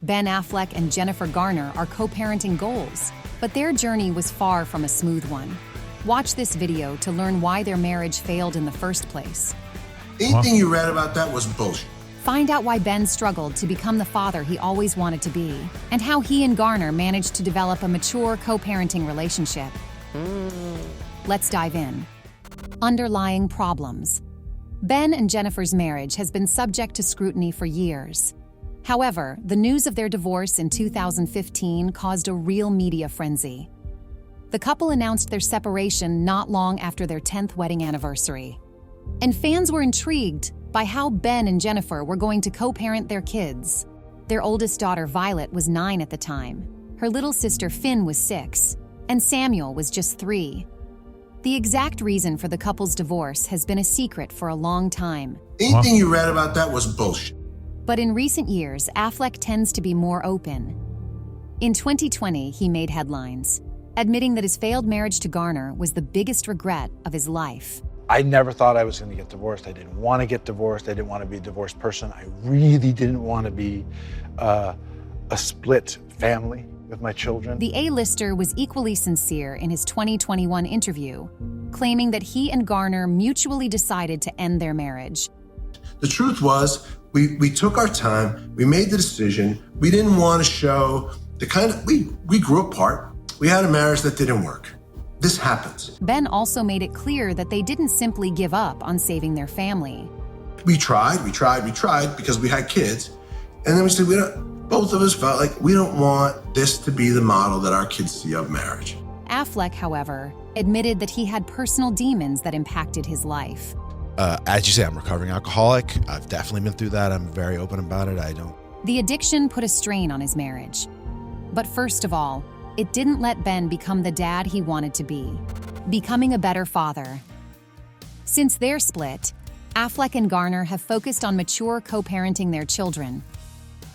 Ben Affleck and Jennifer Garner are co-parenting goals, but their journey was far from a smooth one. Watch this video to learn why their marriage failed in the first place. Anything you read about that was bullshit. Find out why Ben struggled to become the father he always wanted to be, and how he and Garner managed to develop a mature co-parenting relationship. Let's dive in. Underlying problems. Ben and Jennifer's marriage has been subject to scrutiny for years. However, the news of their divorce in 2015 caused a real media frenzy. The couple announced their separation not long after their 10th wedding anniversary. And fans were intrigued by how Ben and Jennifer were going to co-parent their kids. Their oldest daughter, Violet, was 9 at the time. Her little sister, Finn, was 6, and Samuel was just 3. The exact reason for the couple's divorce has been a secret for a long time. Anything you read about that was bullshit. But in recent years, Affleck tends to be more open. In 2020, he made headlines, admitting that his failed marriage to Garner was the biggest regret of his life. I never thought I was going to get divorced. I didn't want to get divorced. I didn't want to be a divorced person. I really didn't want to be a split family with my children. The A-lister was equally sincere in his 2021 interview, claiming that he and Garner mutually decided to end their marriage. The truth was, we took our time, we made the decision, we didn't want to show the kind of, we grew apart, we had a marriage that didn't work. This happens. Ben also made it clear that they didn't simply give up on saving their family. We tried because we had kids, and then we said, both of us felt like we don't want this to be the model that our kids see of marriage. Affleck, however, admitted that he had personal demons that impacted his life. As you say, I'm a recovering alcoholic. I've definitely been through that. I'm very open about it. The addiction put a strain on his marriage. But first of all, it didn't let Ben become the dad he wanted to be, becoming a better father. Since their split, Affleck and Garner have focused on mature co-parenting their children.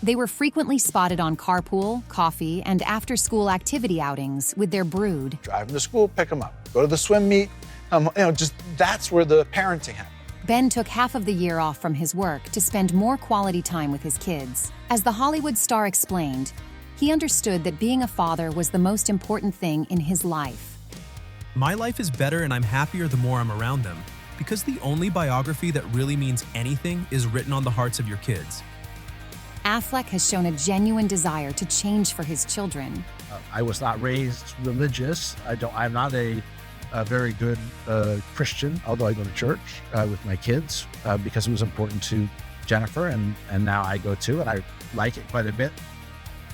They were frequently spotted on carpool, coffee, and after-school activity outings with their brood. Drive them to school, pick them up, go to the swim meet. That's where the parenting happened. Ben took half of the year off from his work to spend more quality time with his kids. As the Hollywood star explained, he understood that being a father was the most important thing in his life. My life is better and I'm happier the more I'm around them, because the only biography that really means anything is written on the hearts of your kids. Affleck has shown a genuine desire to change for his children. I was not raised religious. I'm not a very good Christian, although I go to church with my kids because it was important to Jennifer, and now I go too, and I like it quite a bit.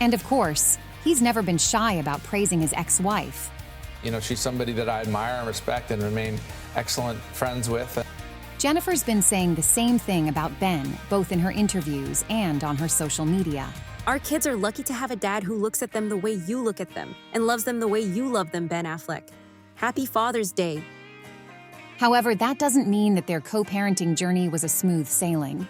And of course, he's never been shy about praising his ex-wife. You know, she's somebody that I admire and respect and remain excellent friends with. Jennifer's been saying the same thing about Ben, both in her interviews and on her social media. Our kids are lucky to have a dad who looks at them the way you look at them and loves them the way you love them, Ben Affleck. Happy Father's Day. However, that doesn't mean that their co-parenting journey was a smooth sailing.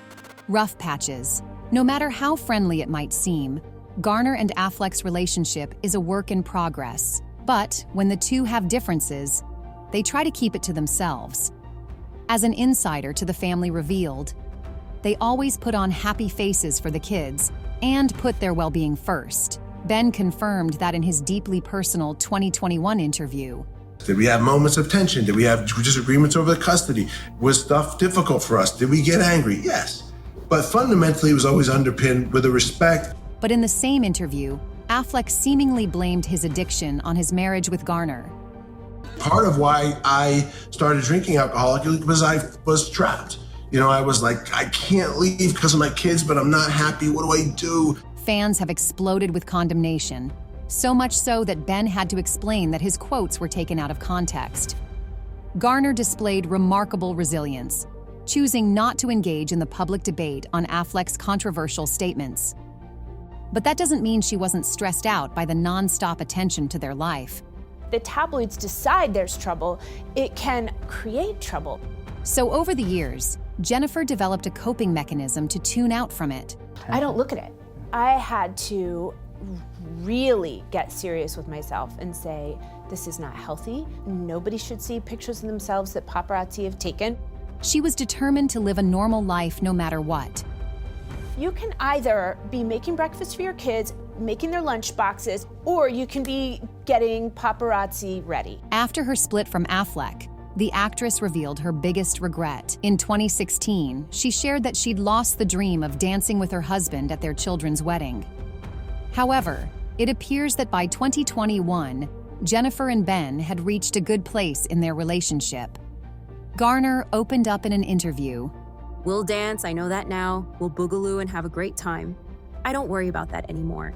Rough patches. No matter how friendly it might seem, Garner and Affleck's relationship is a work in progress. But when the two have differences, they try to keep it to themselves. As an insider to the family revealed, they always put on happy faces for the kids and put their well-being first. Ben confirmed that in his deeply personal 2021 interview. Did we have moments of tension? Did we have disagreements over the custody? Was stuff difficult for us? Did we get angry? Yes. But fundamentally, it was always underpinned with a respect. But in the same interview, Affleck seemingly blamed his addiction on his marriage with Garner. Part of why I started drinking alcohol was I was trapped. You know, I was like, I can't leave because of my kids, but I'm not happy. What do I do? Fans have exploded with condemnation, so much so that Ben had to explain that his quotes were taken out of context. Garner displayed remarkable resilience, choosing not to engage in the public debate on Affleck's controversial statements. But that doesn't mean she wasn't stressed out by the non-stop attention to their life. The tabloids decide there's trouble, it can create trouble. So over the years, Jennifer developed a coping mechanism to tune out from it. I don't look at it. I had to really get serious with myself and say, this is not healthy. Nobody should see pictures of themselves that paparazzi have taken. She was determined to live a normal life no matter what. You can either be making breakfast for your kids, making their lunch boxes, or you can be getting paparazzi ready. After her split from Affleck, the actress revealed her biggest regret. In 2016, she shared that she'd lost the dream of dancing with her husband at their children's wedding. However, it appears that by 2021, Jennifer and Ben had reached a good place in their relationship. Garner opened up in an interview. We'll dance, I know that now. We'll boogaloo and have a great time. I don't worry about that anymore.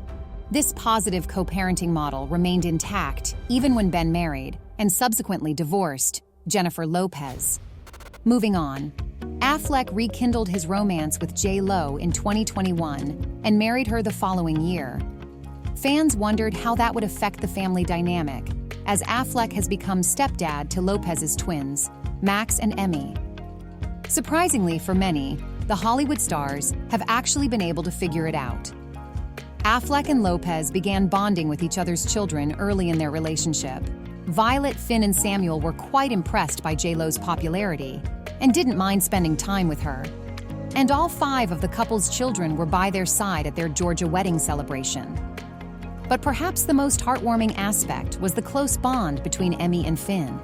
This positive co-parenting model remained intact even when Ben married and subsequently divorced Jennifer Lopez. Moving on, Affleck rekindled his romance with J.Lo in 2021 and married her the following year. Fans wondered how that would affect the family dynamic, as Affleck has become stepdad to Lopez's twins, Max and Emmy. Surprisingly for many, the Hollywood stars have actually been able to figure it out. Affleck and Lopez began bonding with each other's children early in their relationship. Violet, Finn, and Samuel were quite impressed by J.Lo's popularity and didn't mind spending time with her. And all 5 of the couple's children were by their side at their Georgia wedding celebration. But perhaps the most heartwarming aspect was the close bond between Emmy and Finn.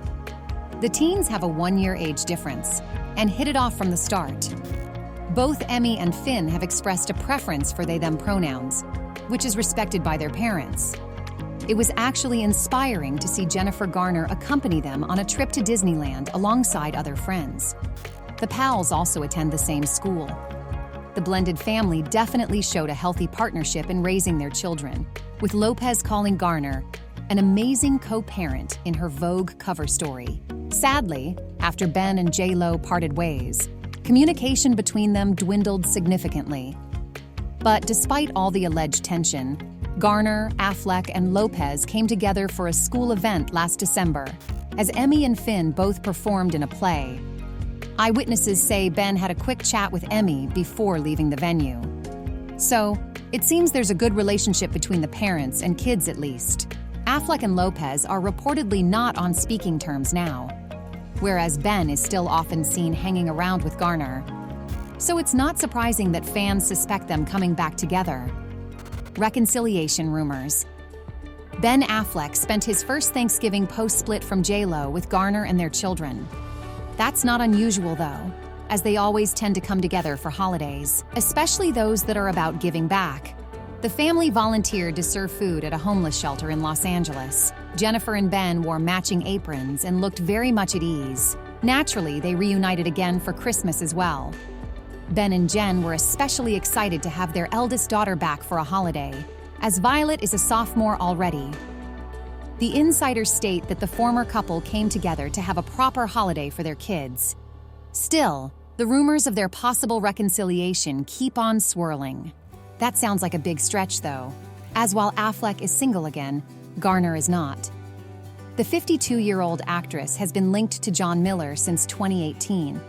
The teens have a 1-year age difference and hit it off from the start. Both Emmy and Finn have expressed a preference for they/them pronouns, which is respected by their parents. It was actually inspiring to see Jennifer Garner accompany them on a trip to Disneyland alongside other friends. The pals also attend the same school. The blended family definitely showed a healthy partnership in raising their children, with Lopez calling Garner an amazing co-parent in her Vogue cover story. Sadly, after Ben and J.Lo parted ways, communication between them dwindled significantly. But despite all the alleged tension, Garner, Affleck, and Lopez came together for a school event last December, as Emmy and Finn both performed in a play. Eyewitnesses say Ben had a quick chat with Emmy before leaving the venue. So, it seems there's a good relationship between the parents and kids at least. Affleck and Lopez are reportedly not on speaking terms now, whereas Ben is still often seen hanging around with Garner. So it's not surprising that fans suspect them coming back together. Reconciliation rumors. Ben Affleck spent his first Thanksgiving post-split from J.Lo with Garner and their children. That's not unusual though, as they always tend to come together for holidays, especially those that are about giving back. The family volunteered to serve food at a homeless shelter in Los Angeles. Jennifer and Ben wore matching aprons and looked very much at ease. Naturally, they reunited again for Christmas as well. Ben and Jen were especially excited to have their eldest daughter back for a holiday, as Violet is a sophomore already. The insiders state that the former couple came together to have a proper holiday for their kids. Still, the rumors of their possible reconciliation keep on swirling. That sounds like a big stretch though, as while Affleck is single again, Garner is not. The 52-year-old actress has been linked to John Miller since 2018.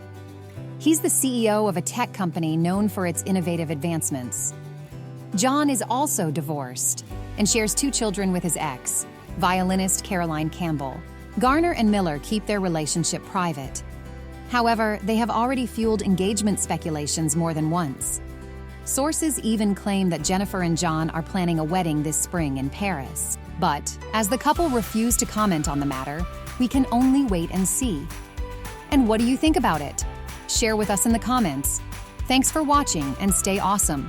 He's the CEO of a tech company known for its innovative advancements. John is also divorced and shares 2 children with his ex, violinist Caroline Campbell. Garner and Miller keep their relationship private. However, they have already fueled engagement speculations more than once. Sources even claim that Jennifer and John are planning a wedding this spring in Paris. But, as the couple refuse to comment on the matter, we can only wait and see. And what do you think about it? Share with us in the comments. Thanks for watching and stay awesome.